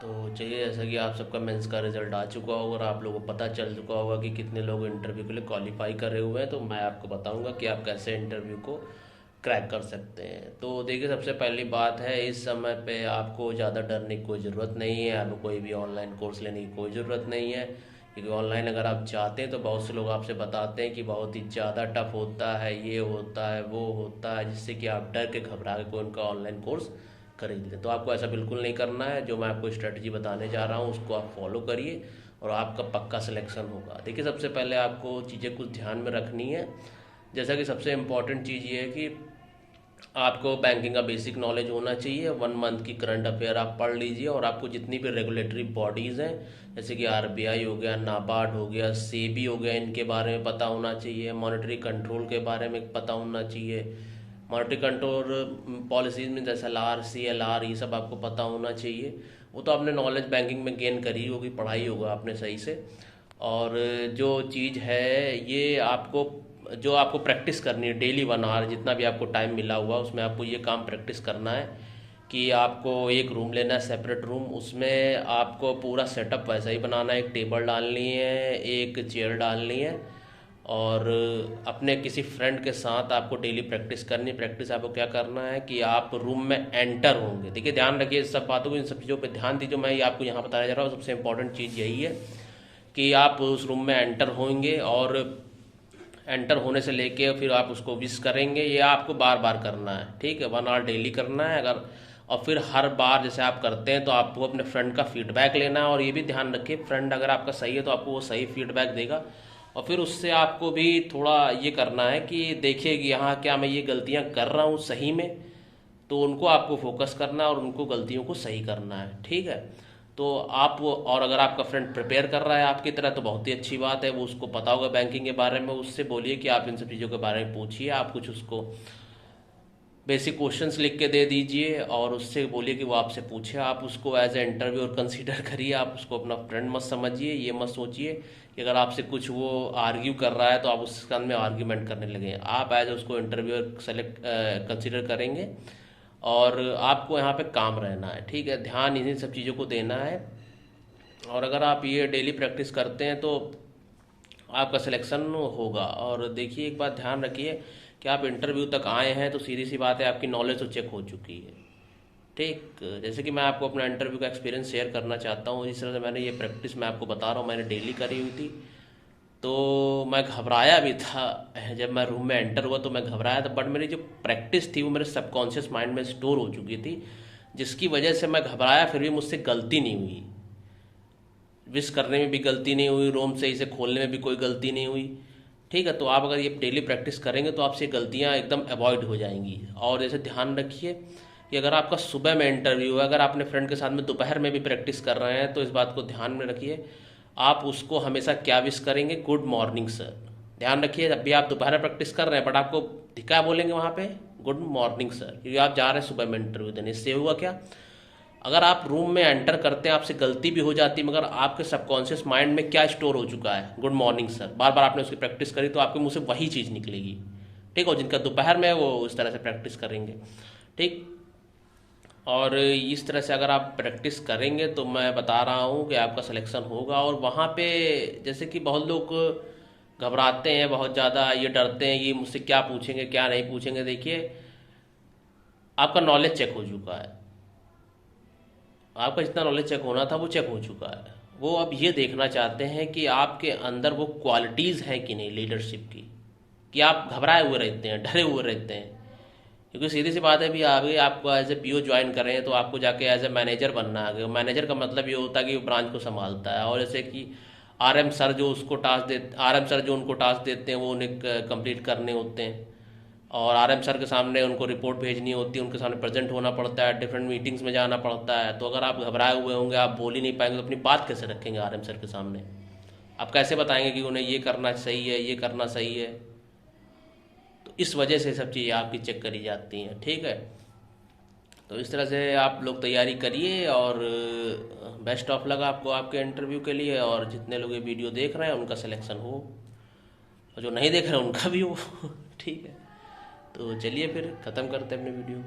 तो चलिए, जैसा कि आप सबका मेंस का रिज़ल्ट आ चुका होगा और आप लोगों को पता चल चुका होगा कि कितने लोग इंटरव्यू के लिए क्वालिफाई करे हुए हैं, तो मैं आपको बताऊंगा कि आप कैसे इंटरव्यू को क्रैक कर सकते हैं। तो देखिए, सबसे पहली बात है, इस समय पे आपको ज़्यादा डरने की कोई ज़रूरत नहीं है। आपको कोई भी ऑनलाइन कोर्स लेने की कोई ज़रूरत नहीं है, क्योंकि ऑनलाइन अगर आप चाहते हैं तो बहुत से लोग आपसे बताते हैं कि बहुत ही ज़्यादा टफ होता है, ये होता है, वो होता है, जिससे कि आप डर के घबरा के कोई उनका ऑनलाइन कोर्स खरीद लें। तो आपको ऐसा बिल्कुल नहीं करना है। जो मैं आपको स्ट्रेटजी बताने जा रहा हूँ उसको आप फॉलो करिए और आपका पक्का सिलेक्शन होगा। देखिए, सबसे पहले आपको चीज़ें कुछ ध्यान में रखनी है। जैसा कि सबसे इम्पॉर्टेंट चीज़ ये है कि आपको बैंकिंग का बेसिक नॉलेज होना चाहिए। 1 मंथ की करंट अफेयर आप पढ़ लीजिए, और आपको जितनी भी रेगुलेटरी बॉडीज़ हैं, जैसे कि आरबीआई हो गया, नाबार्ड हो गया, सेबी हो गया, इनके बारे में पता होना चाहिए। मॉनेटरी कंट्रोल के बारे में पता होना चाहिए। मॉनेटरी कंट्रोल पॉलिसीज में जैसे एलआर, सीएलआर, ये सब आपको पता होना चाहिए। वो तो आपने नॉलेज बैंकिंग में गेन करी होगी, पढ़ाई होगा आपने सही से। और जो चीज़ है ये आपको, जो आपको प्रैक्टिस करनी है डेली 1 आवर, जितना भी आपको टाइम मिला हुआ उसमें आपको ये काम प्रैक्टिस करना है कि आपको एक रूम लेना है, सेपरेट रूम। उसमें आपको पूरा सेटअप वैसा ही बनाना है। एक टेबल डालनी है, एक चेयर डालनी है, और अपने किसी फ्रेंड के साथ आपको डेली प्रैक्टिस करनी। प्रैक्टिस आपको क्या करना है कि आप रूम में एंटर होंगे। देखिए, ध्यान रखिए इस सब बातों को, इन सब चीज़ों पे ध्यान दीजिए। मैं ये आपको यहाँ बताने जा रहा हूँ, सबसे इंपॉर्टेंट चीज़ यही है कि आप उस रूम में एंटर होंगे, और एंटर होने से लेके फिर आप उसको विश करेंगे। ये आपको बार बार करना है, ठीक है? 1 आवर डेली करना है अगर। और फिर हर बार जैसे आप करते हैं तो आपको अपने फ्रेंड का फीडबैक लेना है, और ये भी ध्यान रखिए, फ्रेंड अगर आपका सही है तो आपको वो सही फीडबैक देगा। और फिर उससे आपको भी थोड़ा ये करना है कि देखिए कि यहाँ क्या मैं ये गलतियाँ कर रहा हूँ सही में, तो उनको आपको फोकस करना है और उनको गलतियों को सही करना है, ठीक है? तो आप और अगर आपका फ्रेंड प्रिपेयर कर रहा है आपकी तरह तो बहुत ही अच्छी बात है, वो उसको पता होगा बैंकिंग के बारे में। उससे बोलिए कि आप इन सब चीज़ों के बारे में पूछिए, आप कुछ उसको बेसिक क्वेश्चंस लिख के दे दीजिए, और उससे बोलिए कि वो आपसे पूछे। आप उसको एज ए इंटरव्यू और कंसीडर करिए। आप उसको अपना फ्रेंड मत समझिए। ये मत सोचिए कि अगर आपसे कुछ वो आर्ग्यू कर रहा है तो आप उसके साथ में आर्ग्यूमेंट करने लगे। आप एज उसको इंटरव्यूअर सेलेक्ट कंसीडर करेंगे, और आपको यहाँ पे काम रहना है, ठीक है? ध्यान इन्हीं सब चीज़ों को देना है। और अगर आप ये डेली प्रैक्टिस करते हैं तो आपका सिलेक्शन होगा। और देखिए, एक बात ध्यान रखिए कि आप इंटरव्यू तक आए हैं तो सीधी सी बात है, आपकी नॉलेज तो चेक हो चुकी है, ठीक? जैसे कि मैं आपको अपना इंटरव्यू का एक्सपीरियंस शेयर करना चाहता हूँ। जिस तरह से मैंने ये प्रैक्टिस मैं आपको बता रहा हूँ, मैंने डेली करी हुई थी। तो मैं घबराया भी था, जब मैं रूम में एंटर हुआ तो मैं घबराया था, बट मेरी जो प्रैक्टिस थी वो मेरे सबकॉन्शियस माइंड में स्टोर हो चुकी थी, जिसकी वजह से मैं घबराया फिर भी मुझसे गलती नहीं हुई। विश करने में भी गलती नहीं हुई, रोम सही से खोलने में भी कोई गलती नहीं हुई, ठीक है? तो आप अगर ये डेली प्रैक्टिस करेंगे तो आपसे गलतियाँ एकदम अवॉइड हो जाएंगी। और जैसे ध्यान रखिए कि अगर आपका सुबह में इंटरव्यू है, अगर आप अपने फ्रेंड के साथ में दोपहर में भी प्रैक्टिस कर रहे हैं, तो इस बात को ध्यान में रखिए, आप उसको हमेशा क्या विश करेंगे? Good morning sir. ध्यान रखिए, जब भी आप दोपहर में प्रैक्टिस कर रहे हैं बट आपको क्या बोलेंगे वहाँ पे? गुड मॉर्निंग सर, क्योंकि आप जा रहे हैं सुबह में इंटरव्यू देने। इससे हुआ क्या, अगर आप रूम में एंटर करते हैं आपसे गलती भी हो जाती है, मगर आपके सबकॉन्शियस माइंड में क्या स्टोर हो चुका है? Good morning sir. बार बार आपने उसकी प्रैक्टिस करी तो आपके मुंह से वही चीज़ निकलेगी, ठीक? और जिनका दोपहर में वो उस तरह से प्रैक्टिस करेंगे, ठीक? और इस तरह से अगर आप प्रैक्टिस करेंगे तो मैं बता रहा हूँ कि आपका सिलेक्शन होगा। और वहाँ पे जैसे कि बहुत लोग घबराते हैं बहुत ज़्यादा, ये डरते हैं कि मुझसे क्या पूछेंगे क्या नहीं पूछेंगे। देखिए, आपका नॉलेज चेक हो चुका है, आपका जितना नॉलेज चेक होना था वो चेक हो चुका है। वो अब ये देखना चाहते हैं कि आपके अंदर वो क्वालिटीज़ हैं कि नहीं लीडरशिप की, कि आप घबराए हुए रहते हैं, डरे हुए रहते हैं। क्योंकि सीधी सी बात है, भी आगे आपको एज ए पीओ ज्वाइन करें तो आपको जाके एज ए मैनेजर बनना है आगे। मैनेजर का मतलब ये होता है कि वो ब्रांच को संभालता है। और जैसे कि आरएम सर जो उसको टास्क देते, आरएम सर जो उनको टास्क देते हैं वो उन्हें कंप्लीट करने होते हैं, और आरएम सर के सामने उनको रिपोर्ट भेजनी होती है, उनके सामने प्रेजेंट होना पड़ता है, डिफरेंट मीटिंग्स में जाना पड़ता है। तो अगर आप घबराए हुए होंगे, आप बोल ही नहीं पाएंगे, तो अपनी बात कैसे रखेंगे आरएम सर के सामने? आप कैसे बताएंगे कि उन्हें ये करना सही है, ये करना सही है? तो इस वजह से सब चीज़ें आपकी चेक करी जाती हैं, ठीक है? तो इस तरह से आप लोग तैयारी करिए, और बेस्ट ऑफ लक आपको आपके इंटरव्यू के लिए। और जितने लोग ये वीडियो देख रहे हैं उनका सिलेक्शन हो, और जो नहीं देख रहे हैं उनका भी हो। ठीक है? तो चलिए फिर ख़त्म करते हैं अपनी वीडियो।